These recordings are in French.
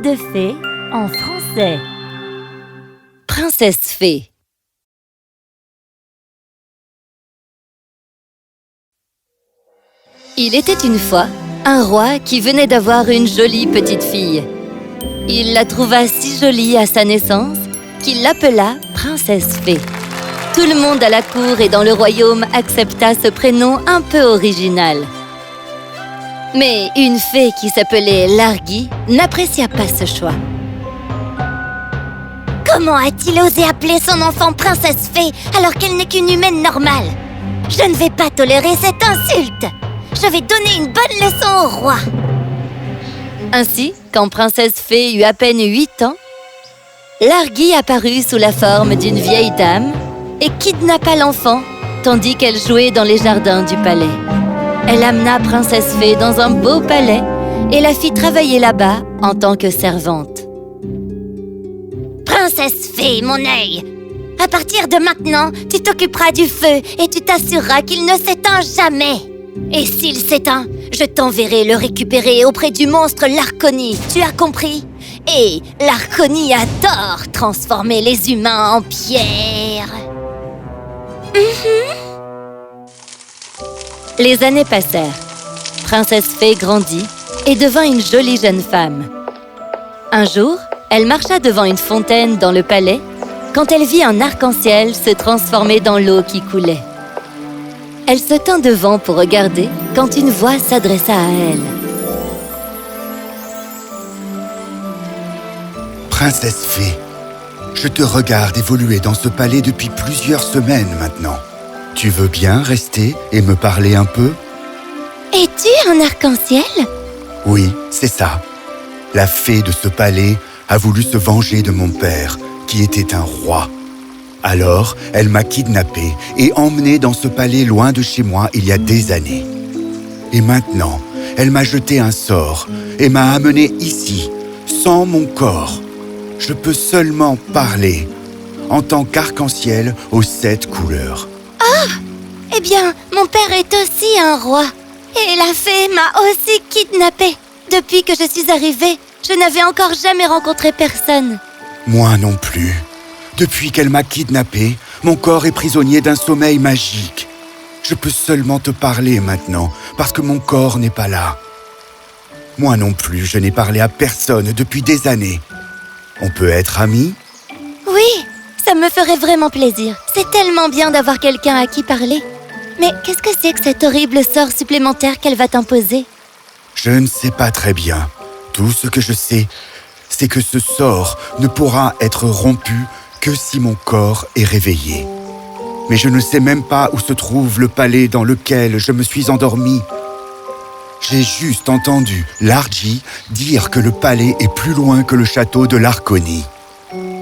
Conte de fées en français. Princesse Fée. Il était une fois un roi qui venait d'avoir une jolie petite fille. Il la trouva si jolie à sa naissance qu'il l'appela Princesse Fée. Tout le monde à la cour et dans le royaume accepta ce prénom un peu original. Mais une fée qui s'appelait Largy n'apprécia pas ce choix. Comment a-t-il osé appeler son enfant Princesse Fée alors qu'elle n'est qu'une humaine normale? Je ne vais pas tolérer cette insulte. Je vais donner une bonne leçon au roi. Ainsi, quand Princesse Fée eut à peine 8 ans, Largy apparut sous la forme d'une vieille dame et kidnappa l'enfant tandis qu'elle jouait dans les jardins du palais. Elle amena Princesse Fée dans un beau palais et la fit travailler là-bas en tant que servante. Princesse Fée, mon œil! À partir de maintenant, tu t'occuperas du feu et tu t'assureras qu'il ne s'éteint jamais. Et s'il s'éteint, je t'enverrai le récupérer auprès du monstre Larcony, tu as compris? Et Larcony adore transformer les humains en pierre. Les années passèrent. Princesse Fée grandit et devint une jolie jeune femme. Un jour, elle marcha devant une fontaine dans le palais quand elle vit un arc-en-ciel se transformer dans l'eau qui coulait. Elle se tint devant pour regarder quand une voix s'adressa à elle. Princesse Fée, je te regarde évoluer dans ce palais depuis plusieurs semaines maintenant. Tu veux bien rester et me parler un peu? Es-tu un arc-en-ciel? Oui, c'est ça. La fée de ce palais a voulu se venger de mon père, qui était un roi. Alors, elle m'a kidnappé et emmené dans ce palais loin de chez moi il y a des années. Et maintenant, elle m'a jeté un sort et m'a amené ici, sans mon corps. Je peux seulement parler, en tant qu'arc-en-ciel aux 7 couleurs. Eh bien, mon père est aussi un roi. Et la fée m'a aussi kidnappée. Depuis que je suis arrivée, je n'avais encore jamais rencontré personne. Moi non plus. Depuis qu'elle m'a kidnappé, mon corps est prisonnier d'un sommeil magique. Je peux seulement te parler maintenant, parce que mon corps n'est pas là. Moi non plus, je n'ai parlé à personne depuis des années. On peut être amis? Oui, ça me ferait vraiment plaisir. C'est tellement bien d'avoir quelqu'un à qui parler. Mais qu'est-ce que c'est que cet horrible sort supplémentaire qu'elle va t'imposer? Je ne sais pas très bien. Tout ce que je sais, c'est que ce sort ne pourra être rompu que si mon corps est réveillé. Mais je ne sais même pas où se trouve le palais dans lequel je me suis endormi. J'ai juste entendu Largy dire que le palais est plus loin que le château de Larcony.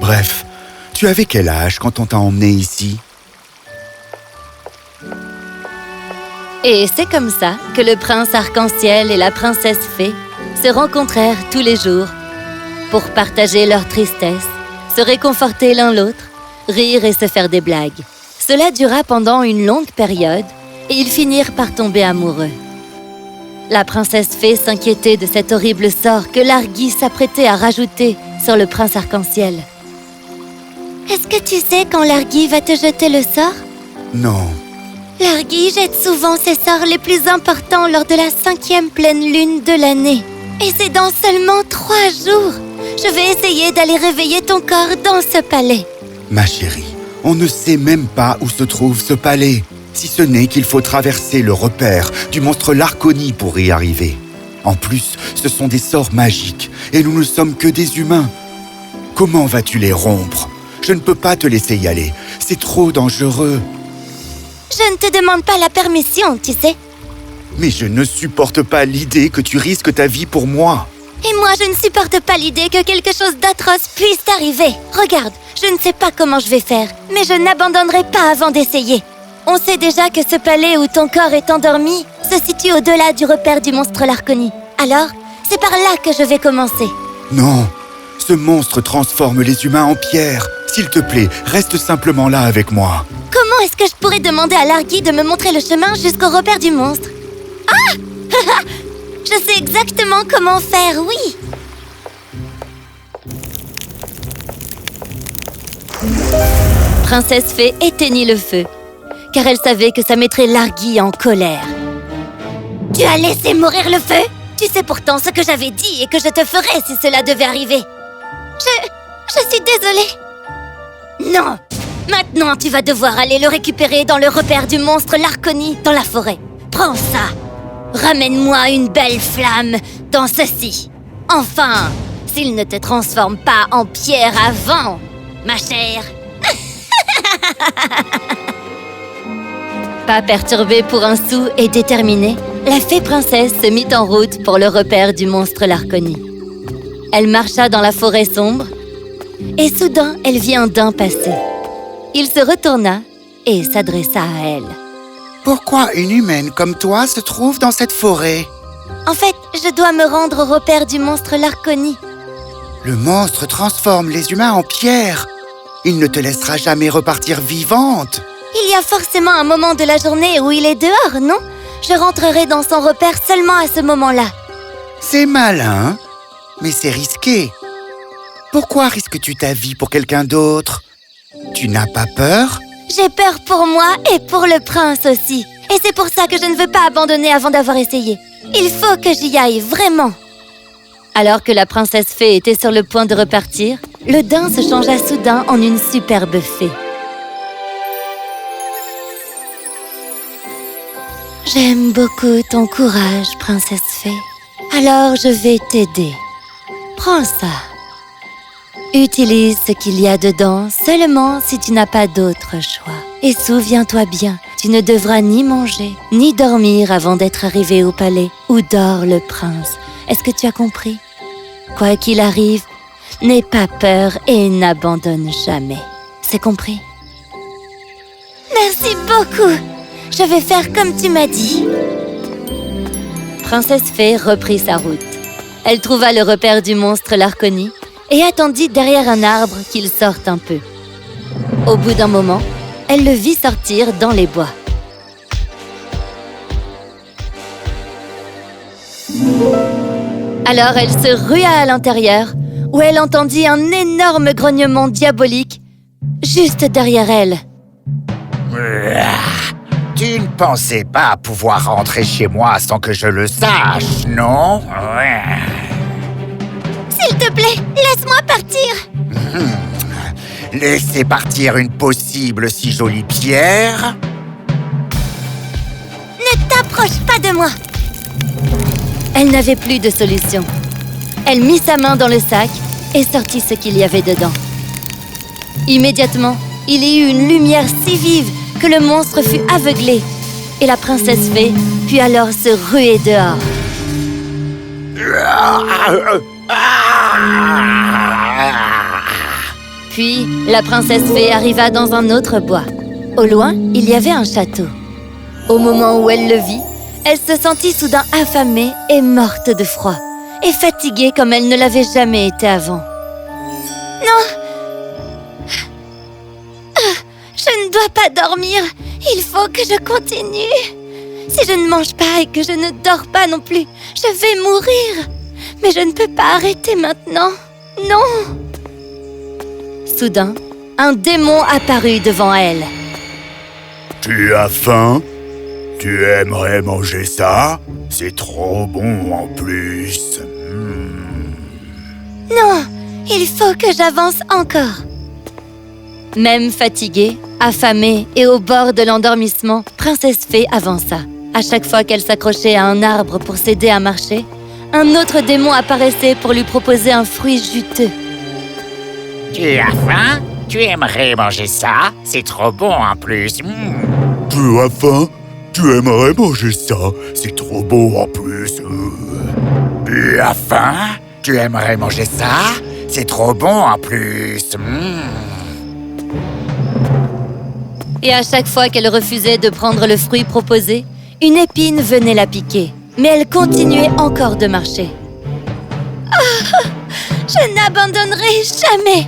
Bref, tu avais quel âge quand on t'a emmené ici? Et c'est comme ça que le prince arc-en-ciel et la princesse Fée se rencontrèrent tous les jours pour partager leur tristesse, se réconforter l'un l'autre, rire et se faire des blagues. Cela dura pendant une longue période et ils finirent par tomber amoureux. La princesse Fée s'inquiétait de cet horrible sort que Largy s'apprêtait à rajouter sur le prince arc-en-ciel. Est-ce que tu sais quand Largy va te jeter le sort? Non. Largy jette souvent ses sorts les plus importants lors de la 5e pleine lune de l'année. Et c'est dans seulement 3 jours. Je vais essayer d'aller réveiller ton corps dans ce palais. Ma chérie, on ne sait même pas où se trouve ce palais, si ce n'est qu'il faut traverser le repère du monstre Larcony pour y arriver. En plus, ce sont des sorts magiques et nous ne sommes que des humains. Comment vas-tu les rompre? Je ne peux pas te laisser y aller, c'est trop dangereux. Je ne te demande pas la permission, tu sais. Mais je ne supporte pas l'idée que tu risques ta vie pour moi. Et moi, je ne supporte pas l'idée que quelque chose d'atroce puisse t'arriver. Regarde, je ne sais pas comment je vais faire, mais je n'abandonnerai pas avant d'essayer. On sait déjà que ce palais où ton corps est endormi se situe au-delà du repère du monstre Larcony. Alors, c'est par là que je vais commencer. Non, ce monstre transforme les humains en pierre. S'il te plaît, reste simplement là avec moi. Comment est-ce que je pourrais demander à Largy de me montrer le chemin jusqu'au repère du monstre? Ah! Je sais exactement comment faire, oui. Princesse Fée éteignit le feu, car elle savait que ça mettrait Largy en colère. Tu as laissé mourir le feu? Tu sais pourtant ce que j'avais dit et que je te ferais si cela devait arriver. Je suis désolée. Non! Maintenant, tu vas devoir aller le récupérer dans le repère du monstre Larcony dans la forêt. Prends ça! Ramène-moi une belle flamme dans ceci. Enfin, s'il ne te transforme pas en pierre avant, ma chère. Pas perturbée pour un sou et déterminée, la fée princesse se mit en route pour le repère du monstre Larcony. Elle marcha dans la forêt sombre et soudain, elle vit un daim passer. Il se retourna et s'adressa à elle. Pourquoi une humaine comme toi se trouve dans cette forêt? En fait, je dois me rendre au repère du monstre Larcony. Le monstre transforme les humains en pierre. Il ne te laissera jamais repartir vivante. Il y a forcément un moment de la journée où il est dehors, non? Je rentrerai dans son repère seulement à ce moment-là. C'est malin, mais c'est risqué. Pourquoi risques-tu ta vie pour quelqu'un d'autre? Tu n'as pas peur? J'ai peur pour moi et pour le prince aussi. Et c'est pour ça que je ne veux pas abandonner avant d'avoir essayé. Il faut que j'y aille, vraiment. Alors que la princesse fée était sur le point de repartir, le daim se changea soudain en une superbe fée. J'aime beaucoup ton courage, princesse fée. Alors je vais t'aider. Prends ça. Utilise ce qu'il y a dedans seulement si tu n'as pas d'autre choix. Et souviens-toi bien, tu ne devras ni manger, ni dormir avant d'être arrivé au palais où dort le prince. Est-ce que tu as compris? Quoi qu'il arrive, n'aie pas peur et n'abandonne jamais. C'est compris? Merci beaucoup. Je vais faire comme tu m'as dit. Princesse Fée reprit sa route. Elle trouva le repère du monstre Larcony et attendit derrière un arbre qu'il sorte un peu. Au bout d'un moment, elle le vit sortir dans les bois. Alors elle se rua à l'intérieur, où elle entendit un énorme grognement diabolique juste derrière elle. Tu ne pensais pas pouvoir rentrer chez moi sans que je le sache, non? S'il te plaît, laisse-moi partir. Laisser partir une possible si jolie pierre? Ne t'approche pas de moi. Elle n'avait plus de solution. Elle mit sa main dans le sac et sortit ce qu'il y avait dedans. Immédiatement, il y eut une lumière si vive que le monstre fut aveuglé et la princesse fée put alors se ruer dehors. Puis, la princesse fée arriva dans un autre bois. Au loin, il y avait un château. Au moment où elle le vit, elle se sentit soudain affamée et morte de froid, et fatiguée comme elle ne l'avait jamais été avant. Je ne dois pas dormir. Il faut que je continue. Si je ne mange pas et que je ne dors pas non plus, je vais mourir. Mais je ne peux pas arrêter maintenant. Non! Soudain, un démon apparut devant elle. Tu as faim? Tu aimerais manger ça? C'est trop bon en plus. Non! Il faut que j'avance encore. Même fatiguée, affamée et au bord de l'endormissement, Princesse Fée avança. À chaque fois qu'elle s'accrochait à un arbre pour s'aider à marcher, un autre démon apparaissait pour lui proposer un fruit juteux. Tu as faim? Tu aimerais manger ça? C'est trop bon en plus. Tu as faim? Tu aimerais manger ça? C'est trop beau en plus. Tu as faim? Tu aimerais manger ça? C'est trop bon en plus. Et à chaque fois qu'elle refusait de prendre le fruit proposé, une épine venait la piquer. Mais elle continuait encore de marcher. Je n'abandonnerai jamais.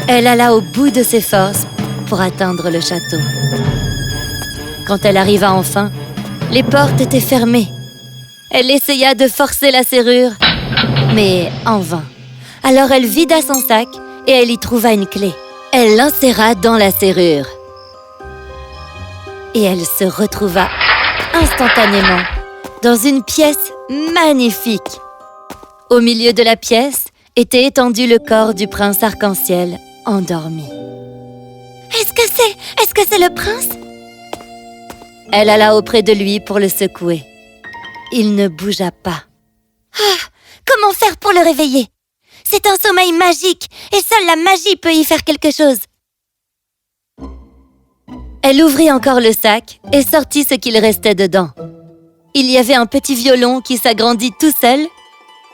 Elle alla au bout de ses forces pour atteindre le château. Quand elle arriva enfin, les portes étaient fermées. Elle essaya de forcer la serrure, Mais en vain. Alors elle vida son sac et elle y trouva une clé. Elle l'inséra dans la serrure. Et elle se retrouva instantanément dans une pièce magnifique. Au milieu de la pièce était étendu le corps du prince arc-en-ciel endormi. Est-ce que c'est le prince? Elle alla auprès de lui pour le secouer. Il ne bougea pas. Comment faire pour le réveiller? C'est un sommeil magique et seule la magie peut y faire quelque chose. Elle ouvrit encore le sac et sortit ce qu'il restait dedans. Il y avait un petit violon qui s'agrandit tout seul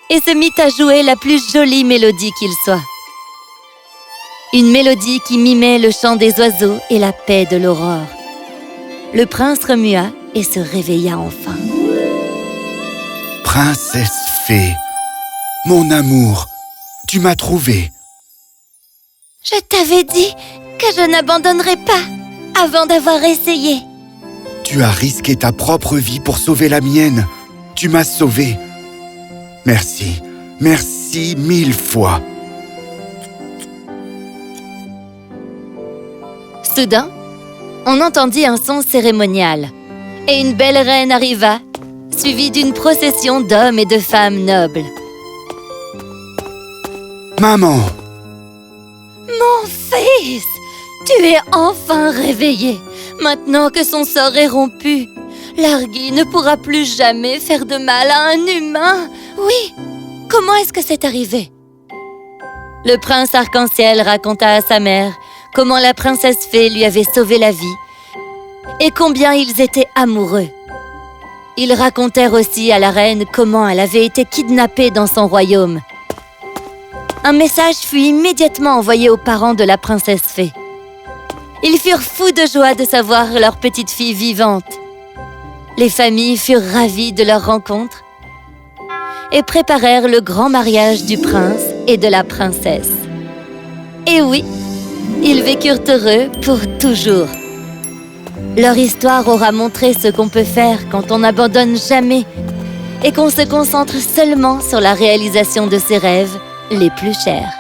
et se mit à jouer la plus jolie mélodie qu'il soit. Une mélodie qui mimait le chant des oiseaux et la paix de l'aurore. Le prince remua et se réveilla enfin. Princesse fée, mon amour, tu m'as trouvé. Je t'avais dit que je n'abandonnerais pas avant d'avoir essayé. Tu as risqué ta propre vie pour sauver la mienne. Tu m'as sauvé. Merci, merci 1000 fois. Soudain, on entendit un son cérémonial et une belle reine arriva, suivie d'une procession d'hommes et de femmes nobles. Maman, Mon fils, tu es enfin réveillé. Maintenant que son sort est rompu, Largy ne pourra plus jamais faire de mal à un humain. Oui, comment est-ce que c'est arrivé? Le prince arc-en-ciel raconta à sa mère comment la princesse fée lui avait sauvé la vie et combien ils étaient amoureux. Ils racontèrent aussi à la reine comment elle avait été kidnappée dans son royaume. Un message fut immédiatement envoyé aux parents de la princesse fée. Ils furent fous de joie de savoir leur petite fille vivante. Les familles furent ravies de leur rencontre et préparèrent le grand mariage du prince et de la princesse. Et oui, ils vécurent heureux pour toujours. Leur histoire aura montré ce qu'on peut faire quand on n'abandonne jamais et qu'on se concentre seulement sur la réalisation de ses rêves les plus chers.